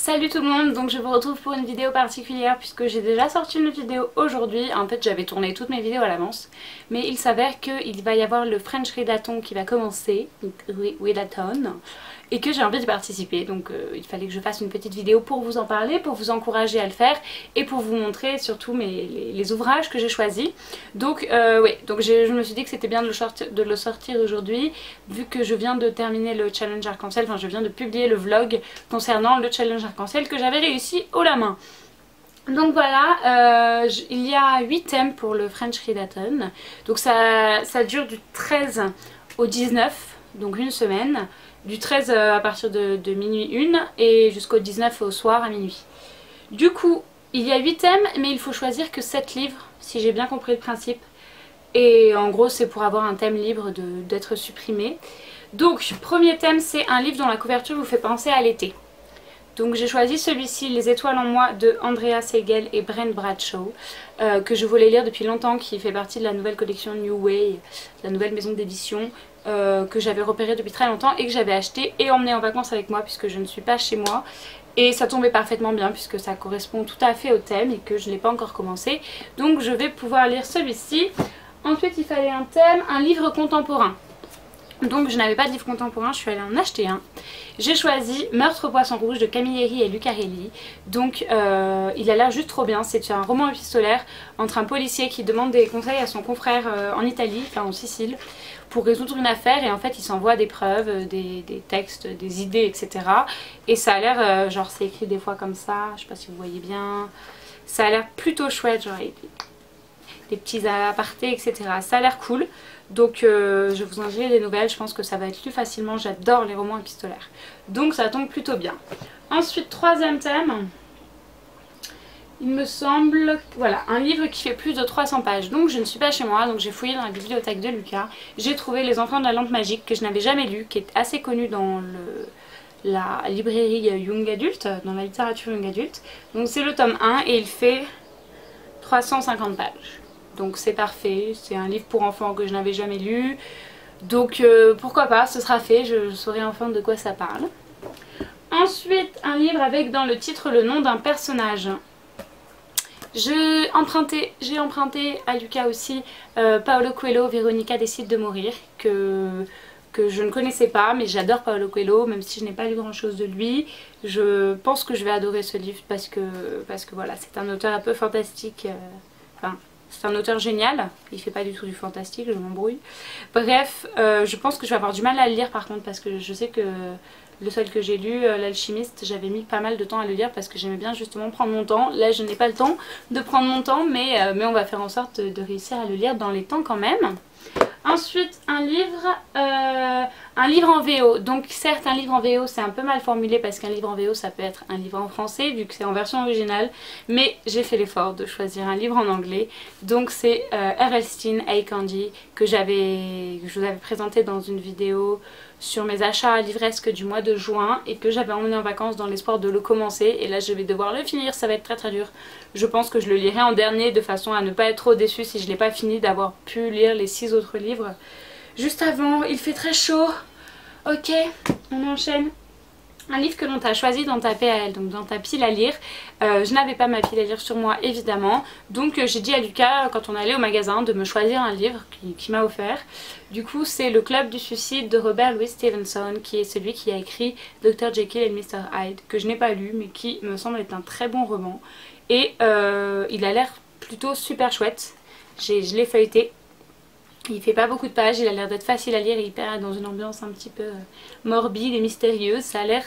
Salut tout le monde, donc je vous retrouve pour une vidéo particulière puisque j'ai déjà sorti une vidéo aujourd'hui. En fait j'avais tourné toutes mes vidéos à l'avance, mais il s'avère qu'il va y avoir le French Readathon qui va commencer, donc Readathon, et que j'ai envie d'y participer. Donc il fallait que je fasse une petite vidéo pour vous en parler, pour vous encourager à le faire et pour vous montrer surtout les ouvrages que j'ai choisis. Donc oui, donc je me suis dit que c'était bien de le sortir aujourd'hui vu que je viens de terminer le challenge arc-en-ciel, enfin je viens de publier le vlog concernant le challenge arc-en-ciel que j'avais réussi haut la main. Donc voilà, il y a 8 thèmes pour le French Readathon. Donc ça dure du 13 au 19, donc une semaine. Du 13 à partir de minuit 1 et jusqu'au 19 au soir à minuit. Du coup, il y a 8 thèmes, mais il faut choisir que 7 livres, si j'ai bien compris le principe. Et en gros, c'est pour avoir un thème libre d'être supprimé. Donc, premier thème, c'est un livre dont la couverture vous fait penser à l'été. Donc j'ai choisi celui-ci, Les étoiles en moi, de Andrea Seigel et Brent Bradshaw, que je voulais lire depuis longtemps, qui fait partie de la nouvelle collection New Way, la nouvelle maison d'édition, que j'avais repérée depuis très longtemps et que j'avais acheté et emmené en vacances avec moi puisque je ne suis pas chez moi. Et ça tombait parfaitement bien puisque ça correspond tout à fait au thème et que je n'ai pas encore commencé. Donc je vais pouvoir lire celui-ci. Ensuite il fallait un thème, un livre contemporain. Donc je n'avais pas de livre contemporain, je suis allée en acheter un. J'ai choisi Meurtre au poisson rouge de Camilleri et Lucarelli. Donc il a l'air juste trop bien, c'est un roman épistolaire entre un policier qui demande des conseils à son confrère en Italie, enfin en Sicile, pour résoudre une affaire et en fait il s'envoie des preuves, des textes, des idées, etc. Et ça a l'air, genre c'est écrit des fois comme ça, je sais pas si vous voyez bien, ça a l'air plutôt chouette, genre des petits apartés, etc. Ça a l'air cool. Donc je vous en dirai des nouvelles, je pense que ça va être lu facilement, j'adore les romans épistolaires. Donc ça tombe plutôt bien. Ensuite, troisième thème, il me semble, voilà, un livre qui fait plus de 300 pages. Donc je ne suis pas chez moi, donc j'ai fouillé dans la bibliothèque de Lucas. J'ai trouvé Les enfants de la lampe magique que je n'avais jamais lu, qui est assez connu dans la librairie Young Adult, dans la littérature Young Adult. Donc c'est le tome 1 et il fait 350 pages. Donc c'est parfait, c'est un livre pour enfants que je n'avais jamais lu. Donc pourquoi pas, ce sera fait, je saurai enfin de quoi ça parle. Ensuite, un livre avec dans le titre le nom d'un personnage. J'ai emprunté à Lucas aussi Paulo Coelho, Véronica décide de mourir, que je ne connaissais pas, mais j'adore Paulo Coelho, même si je n'ai pas lu grand chose de lui. Je pense que je vais adorer ce livre parce que voilà, c'est un auteur un peu fantastique, enfin... C'est un auteur génial, il fait pas du tout du fantastique, je m'embrouille. Bref, je pense que je vais avoir du mal à le lire par contre parce que je sais que le seul que j'ai lu, L'Alchimiste, j'avais mis pas mal de temps à le lire parce que j'aimais bien justement prendre mon temps. Là je n'ai pas le temps de prendre mon temps mais on va faire en sorte de réussir à le lire dans les temps quand même. Ensuite un livre en VO. Donc certes un livre en VO c'est un peu mal formulé parce qu'un livre en VO ça peut être un livre en français vu que c'est en version originale. Mais j'ai fait l'effort de choisir un livre en anglais. Donc c'est Errolstein A. Candy que je vous avais présenté dans une vidéo sur mes achats livresques du mois de juin et que j'avais emmené en vacances dans l'espoir de le commencer. Et là je vais devoir le finir, ça va être très très dur. Je pense que je le lirai en dernier de façon à ne pas être trop déçue si je ne l'ai pas fini d'avoir pu lire les 6 autres livres juste avant. Il fait très chaud. Ok, on enchaîne. Un livre que l'on t'a choisi dans ta PAL, donc dans ta pile à lire. Je n'avais pas ma pile à lire sur moi évidemment, donc j'ai dit à Lucas quand on allait au magasin de me choisir un livre qui m'a offert. Du coup c'est Le Club du Suicide de Robert Louis Stevenson, qui est celui qui a écrit Dr Jekyll et Mr Hyde, que je n'ai pas lu mais qui me semble être un très bon roman. Et il a l'air plutôt super chouette, je l'ai feuilleté. Il fait pas beaucoup de pages, il a l'air d'être facile à lire et hyper dans une ambiance un petit peu morbide et mystérieuse. Ça a l'air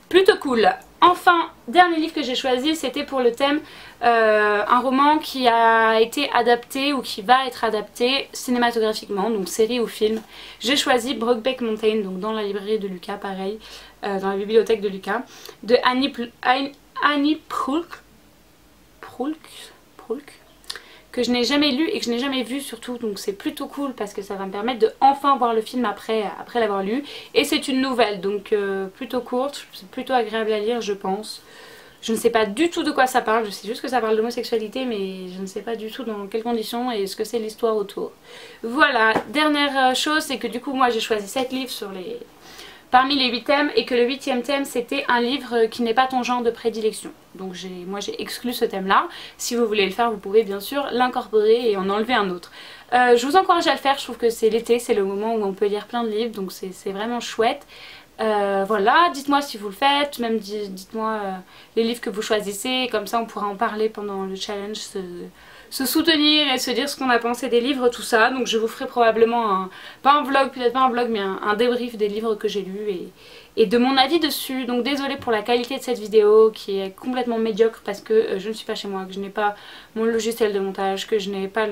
plutôt cool. Enfin, dernier livre que j'ai choisi, c'était pour le thème un roman qui a été adapté ou qui va être adapté cinématographiquement, donc série ou film. J'ai choisi Brokeback Mountain, donc dans la librairie de Lucas, pareil, dans la bibliothèque de Lucas, de Annie Proulx, que je n'ai jamais lu et que je n'ai jamais vu surtout, donc c'est plutôt cool parce que ça va me permettre de enfin voir le film après l'avoir lu. Et c'est une nouvelle, donc plutôt courte, c'est plutôt agréable à lire je pense. Je ne sais pas du tout de quoi ça parle, je sais juste que ça parle d'homosexualité mais je ne sais pas du tout dans quelles conditions et ce que c'est l'histoire autour. Voilà, dernière chose c'est que du coup moi j'ai choisi 7 livres parmi les 8 thèmes et que le 8e thème c'était un livre qui n'est pas ton genre de prédilection. Donc moi j'ai exclu ce thème là. Si vous voulez le faire vous pouvez bien sûr l'incorporer et en enlever un autre. Je vous encourage à le faire, je trouve que c'est l'été, c'est le moment où on peut lire plein de livres donc c'est vraiment chouette. Voilà, dites-moi si vous le faites, même dites-moi les livres que vous choisissez, comme ça on pourra en parler pendant le challenge, se soutenir et se dire ce qu'on a pensé des livres, tout ça. Donc je vous ferai probablement pas un vlog, peut-être pas un vlog, mais un débrief des livres que j'ai lus et de mon avis dessus. Donc désolée pour la qualité de cette vidéo qui est complètement médiocre parce que je ne suis pas chez moi, que je n'ai pas mon logiciel de montage, que je n'ai pas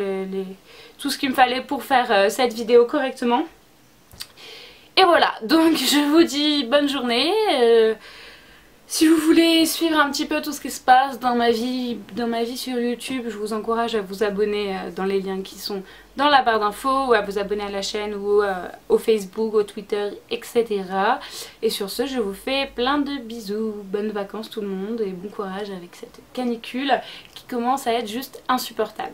tout ce qu'il me fallait pour faire cette vidéo correctement. Et voilà, donc je vous dis bonne journée. Si vous voulez suivre un petit peu tout ce qui se passe dans ma vie sur YouTube, je vous encourage à vous abonner dans les liens qui sont dans la barre d'infos, ou à vous abonner à la chaîne, ou au Facebook, au Twitter, etc. Et sur ce, je vous fais plein de bisous, bonnes vacances tout le monde, et bon courage avec cette canicule qui commence à être juste insupportable.